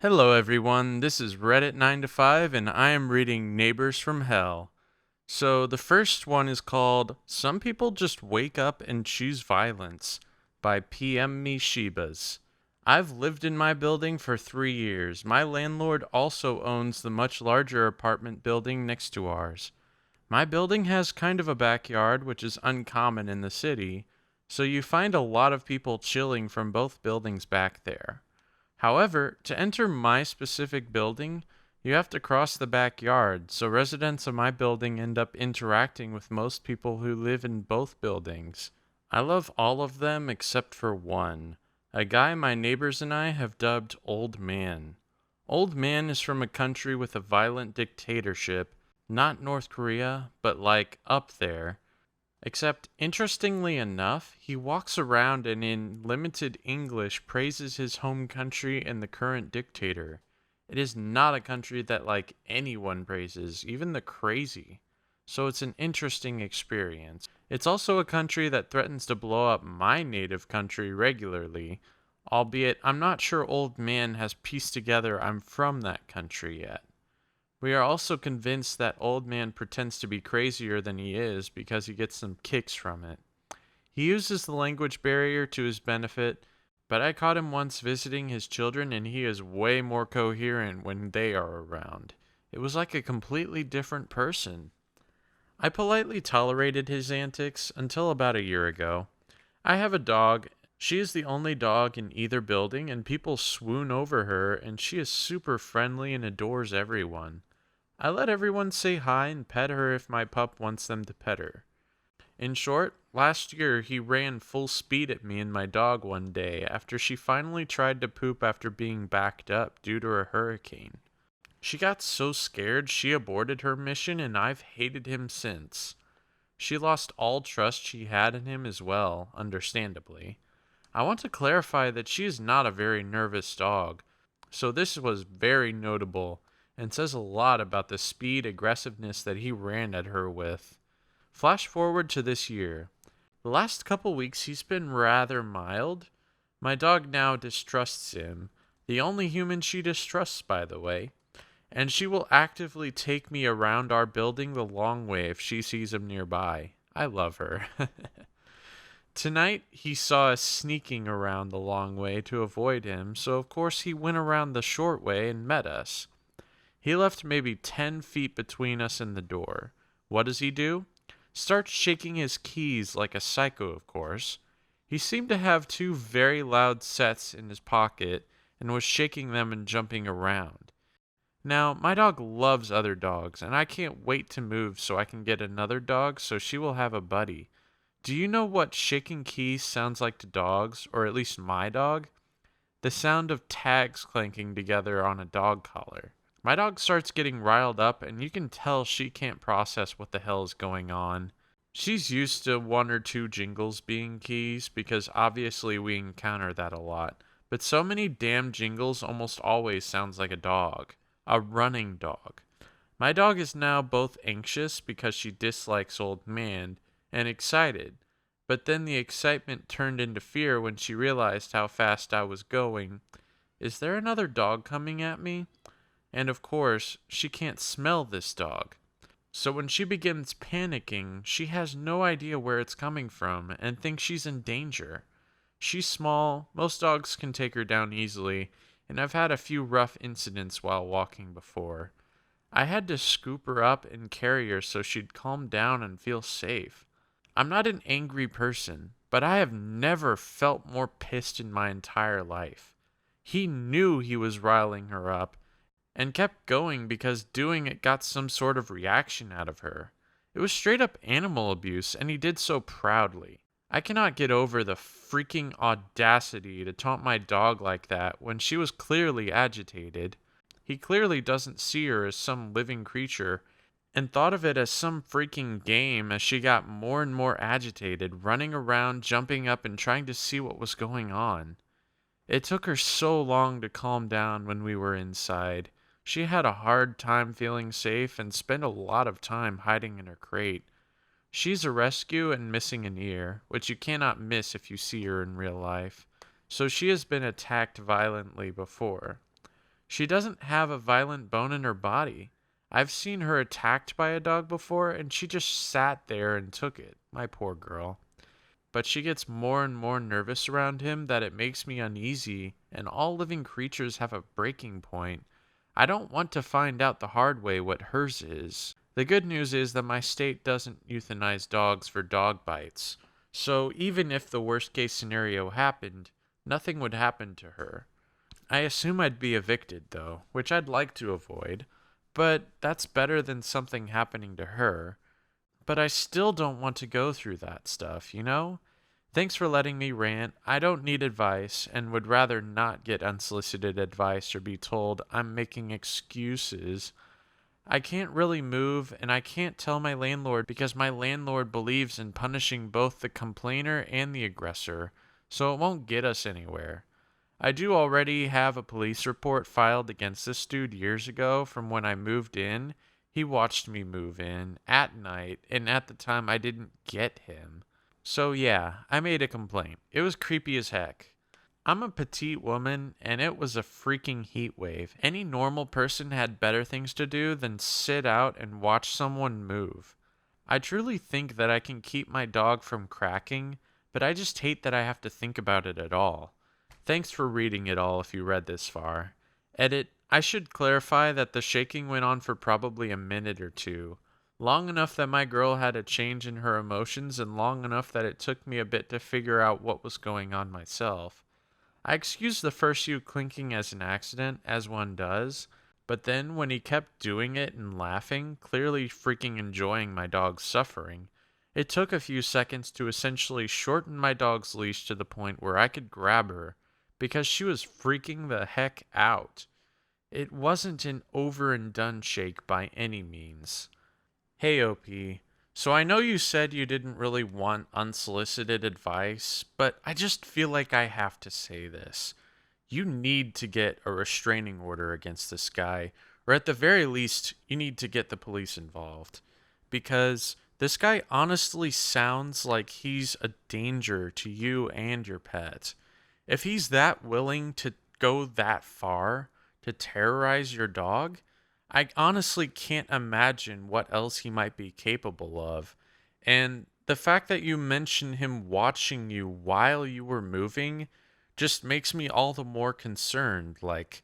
Hello everyone, this is Reddit 9 to 5 and I am reading Neighbors from Hell. So the first one is called Some People Just Wake Up and Choose Violence by PM Me Shebas. I've lived in my building for 3 years. My landlord also owns the much larger apartment building next to ours. My building has kind of a backyard, which is uncommon in the city, so you find a lot of people chilling from both buildings back there. However, to enter my specific building, you have to cross the backyard, so residents of my building end up interacting with most people who live in both buildings. I love all of them except for one, a guy my neighbors and I have dubbed Old Man. Old Man is from a country with a violent dictatorship, not North Korea, but like up there. Except, interestingly enough, he walks around and in limited English praises his home country and the current dictator. It is not a country that like anyone praises, even the crazy. So it's an interesting experience. It's also a country that threatens to blow up my native country regularly, albeit I'm not sure Old Man has pieced together I'm from that country yet. We are also convinced that Old Man pretends to be crazier than he is because he gets some kicks from it. He uses the language barrier to his benefit, but I caught him once visiting his children and he is way more coherent when they are around. It was like a completely different person. I politely tolerated his antics until about a year ago. I have a dog. She is the only dog in either building, and people swoon over her, and she is super friendly and adores everyone. I let everyone say hi and pet her if my pup wants them to pet her. In short, last year he ran full speed at me and my dog one day after she finally tried to poop after being backed up due to a hurricane. She got so scared she aborted her mission and I've hated him since. She lost all trust she had in him as well, understandably. I want to clarify that she is not a very nervous dog, so this was very notable and says a lot about the speed aggressiveness that he ran at her with. Flash forward to this year. The last couple weeks he's been rather mild. My dog now distrusts him, the only human she distrusts, by the way, and she will actively take me around our building the long way if she sees him nearby. I love her. Tonight, he saw us sneaking around the long way to avoid him, so of course he went around the short way and met us. He left maybe 10 feet between us and the door. What does he do? Starts shaking his keys like a psycho, of course. He seemed to have two very loud sets in his pocket and was shaking them and jumping around. Now, my dog loves other dogs, and I can't wait to move so I can get another dog so she will have a buddy. Do you know what shaking keys sounds like to dogs, or at least my dog? The sound of tags clanking together on a dog collar. My dog starts getting riled up, and you can tell she can't process what the hell is going on. She's used to one or two jingles being keys, because obviously we encounter that a lot. But so many damn jingles almost always sounds like a dog. A running dog. My dog is now both anxious because she dislikes Old Man, and excited. But then the excitement turned into fear when she realized how fast I was going. Is there another dog coming at me? And of course, she can't smell this dog. So when she begins panicking, she has no idea where it's coming from and thinks she's in danger. She's small, most dogs can take her down easily, and I've had a few rough incidents while walking before. I had to scoop her up and carry her so she'd calm down and feel safe. I'm not an angry person, but I have never felt more pissed in my entire life. He knew he was riling her up, and kept going because doing it got some sort of reaction out of her. It was straight up animal abuse, and he did so proudly. I cannot get over the freaking audacity to taunt my dog like that when she was clearly agitated. He clearly doesn't see her as some living creature, and thought of it as some freaking game as she got more and more agitated, running around, jumping up, and trying to see what was going on. It took her so long to calm down when we were inside. She had a hard time feeling safe and spent a lot of time hiding in her crate. She's a rescue and missing an ear, which you cannot miss if you see her in real life, so she has been attacked violently before. She doesn't have a violent bone in her body. I've seen her attacked by a dog before, and she just sat there and took it. My poor girl. But she gets more and more nervous around him that it makes me uneasy, and all living creatures have a breaking point. I don't want to find out the hard way what hers is. The good news is that my state doesn't euthanize dogs for dog bites, so even if the worst case scenario happened, nothing would happen to her. I assume I'd be evicted, though, which I'd like to avoid, but that's better than something happening to her. But I still don't want to go through that stuff, you know? Thanks for letting me rant. I don't need advice and would rather not get unsolicited advice or be told I'm making excuses. I can't really move and I can't tell my landlord because my landlord believes in punishing both the complainer and the aggressor, so it won't get us anywhere. I do already have a police report filed against this dude years ago from when I moved in. He watched me move in at night, and at the time I didn't get him. So yeah, I made a complaint. It was creepy as heck. I'm a petite woman, and it was a freaking heat wave. Any normal person had better things to do than sit out and watch someone move. I truly think that I can keep my dog from cracking, but I just hate that I have to think about it at all. Thanks for reading it all if you read this far. Edit. I should clarify that the shaking went on for probably a minute or two. Long enough that my girl had a change in her emotions and long enough that it took me a bit to figure out what was going on myself. I excused the first few clinking as an accident, as one does, but then when he kept doing it and laughing, clearly freaking enjoying my dog's suffering, it took a few seconds to essentially shorten my dog's leash to the point where I could grab her because she was freaking the heck out. It wasn't an over and done shake by any means. Hey OP, so I know you said you didn't really want unsolicited advice, but I just feel like I have to say this. You need to get a restraining order against this guy, or at the very least, you need to get the police involved. Because this guy honestly sounds like he's a danger to you and your pet. If he's that willing to go that far to terrorize your dog, I honestly can't imagine what else he might be capable of. And the fact that you mention him watching you while you were moving just makes me all the more concerned. Like,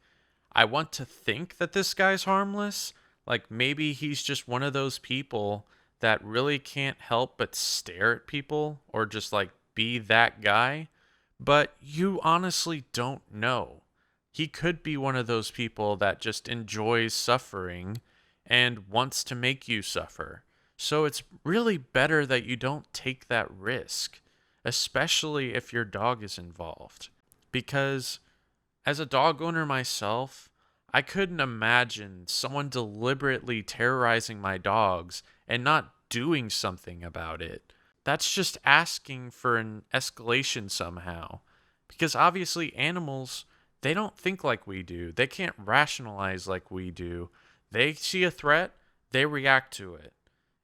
I want to think that this guy's harmless. Like, maybe he's just one of those people that really can't help but stare at people or just like be that guy. But you honestly don't know. He could be one of those people that just enjoys suffering and wants to make you suffer. So it's really better that you don't take that risk, especially if your dog is involved. Because as a dog owner myself, I couldn't imagine someone deliberately terrorizing my dogs and not doing something about it. That's just asking for an escalation somehow. Because obviously animals, they don't think like we do. They can't rationalize like we do. They see a threat, they react to it.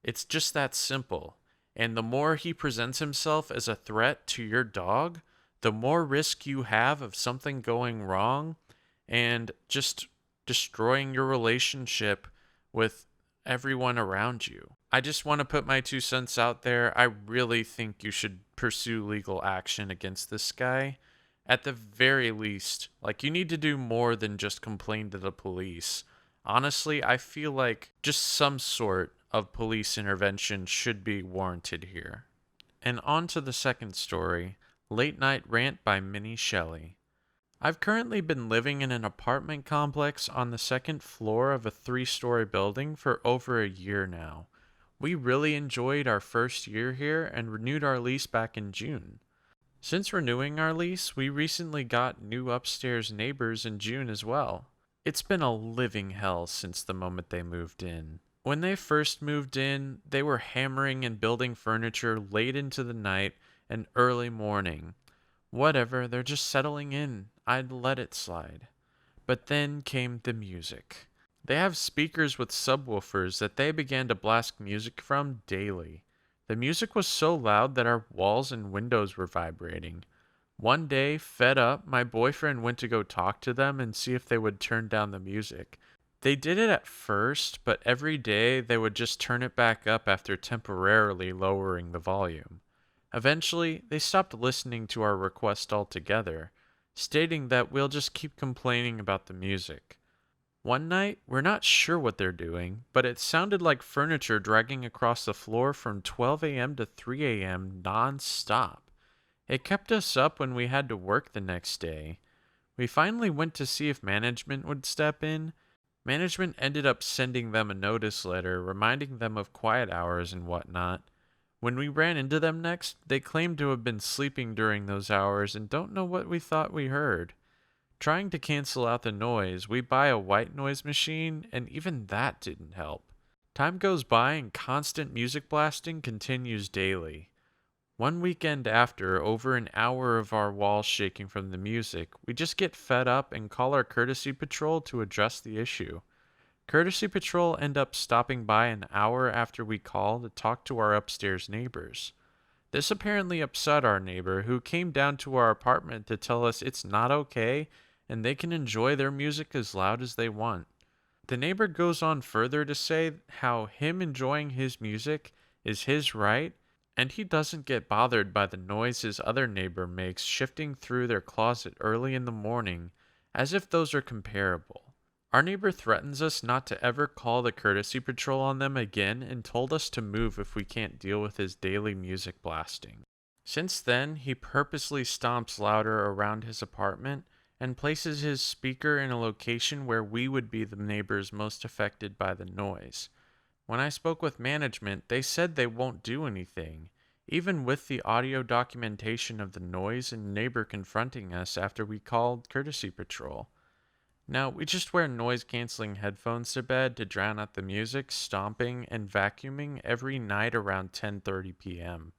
It's just that simple. And the more he presents himself as a threat to your dog, the more risk you have of something going wrong and just destroying your relationship with everyone around you. I just want to put my 2 cents out there. I really think you should pursue legal action against this guy. At the very least, like, you need to do more than just complain to the police. Honestly, I feel like just some sort of police intervention should be warranted here. And on to the second story, Late Night Rant by Minnie Shelley. I've currently been living in an apartment complex on the second floor of a 3-story building for over a year now. We really enjoyed our first year here and renewed our lease back in June. Since renewing our lease, we recently got new upstairs neighbors in June as well. It's been a living hell since the moment they moved in. When they first moved in, they were hammering and building furniture late into the night and early morning. Whatever, they're just settling in. I'd let it slide. But then came the music. They have speakers with subwoofers that they began to blast music from daily. The music was so loud that our walls and windows were vibrating. One day, fed up, my boyfriend went to go talk to them and see if they would turn down the music. They did it at first, but every day they would just turn it back up after temporarily lowering the volume. Eventually, they stopped listening to our request altogether, stating that we'll just keep complaining about the music. One night, we're not sure what they're doing, but it sounded like furniture dragging across the floor from 12 a.m. to 3 a.m. non-stop. It kept us up when we had to work the next day. We finally went to see if management would step in. Management ended up sending them a notice letter reminding them of quiet hours and whatnot. When we ran into them next, they claimed to have been sleeping during those hours and don't know what we thought we heard. Trying to cancel out the noise, we buy a white noise machine, and even that didn't help. Time goes by and constant music blasting continues daily. One weekend after, over an hour of our walls shaking from the music, we just get fed up and call our courtesy patrol to address the issue. Courtesy patrol end up stopping by an hour after we call to talk to our upstairs neighbors. This apparently upset our neighbor, who came down to our apartment to tell us it's not okay and they can enjoy their music as loud as they want. The neighbor goes on further to say how him enjoying his music is his right, and he doesn't get bothered by the noise his other neighbor makes shifting through their closet early in the morning, as if those are comparable. Our neighbor threatens us not to ever call the courtesy patrol on them again and told us to move if we can't deal with his daily music blasting. Since then, he purposely stomps louder around his apartment and places his speaker in a location where we would be the neighbors most affected by the noise. When I spoke with management, they said they won't do anything, even with the audio documentation of the noise and neighbor confronting us after we called courtesy patrol. Now, we just wear noise canceling headphones to bed to drown out the music, stomping, and vacuuming every night around 10:30 p.m.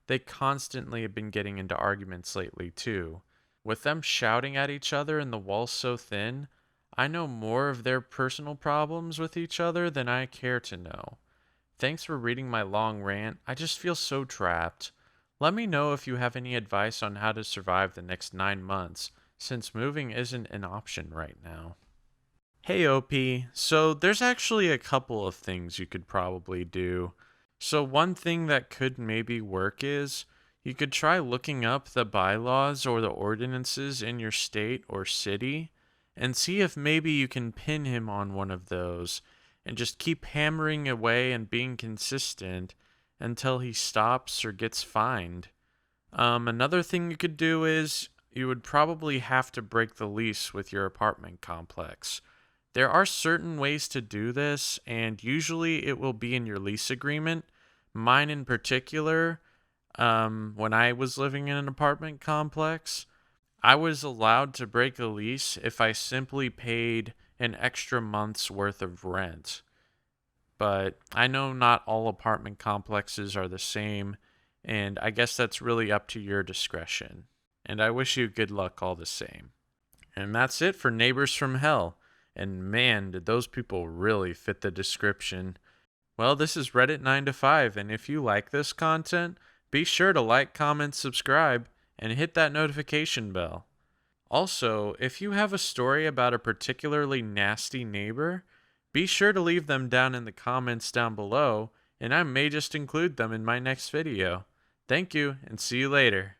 They constantly have been getting into arguments lately, too. With them shouting at each other and the walls so thin, I know more of their personal problems with each other than I care to know. Thanks for reading my long rant. I just feel so trapped. Let me know if you have any advice on how to survive the next 9 months, since moving isn't an option right now. Hey OP, so there's actually a couple of things you could probably do. So one thing that could maybe work is you could try looking up the bylaws or the ordinances in your state or city and see if maybe you can pin him on one of those and just keep hammering away and being consistent until he stops or gets fined. Another thing you could do is you would probably have to break the lease with your apartment complex. There are certain ways to do this, and usually it will be in your lease agreement. Mine in particular, when I was living in an apartment complex, I was allowed to break a lease if I simply paid an extra month's worth of rent. But I know not all apartment complexes are the same, and I guess that's really up to your discretion. And I wish you good luck all the same. And that's it for Neighbors from Hell. And man, did those people really fit the description. Well, this is Reddit 9 to 5, and if you like this content, be sure to like, comment, subscribe, and hit that notification bell. Also, if you have a story about a particularly nasty neighbor, be sure to leave them down in the comments down below, and I may just include them in my next video. Thank you, and see you later.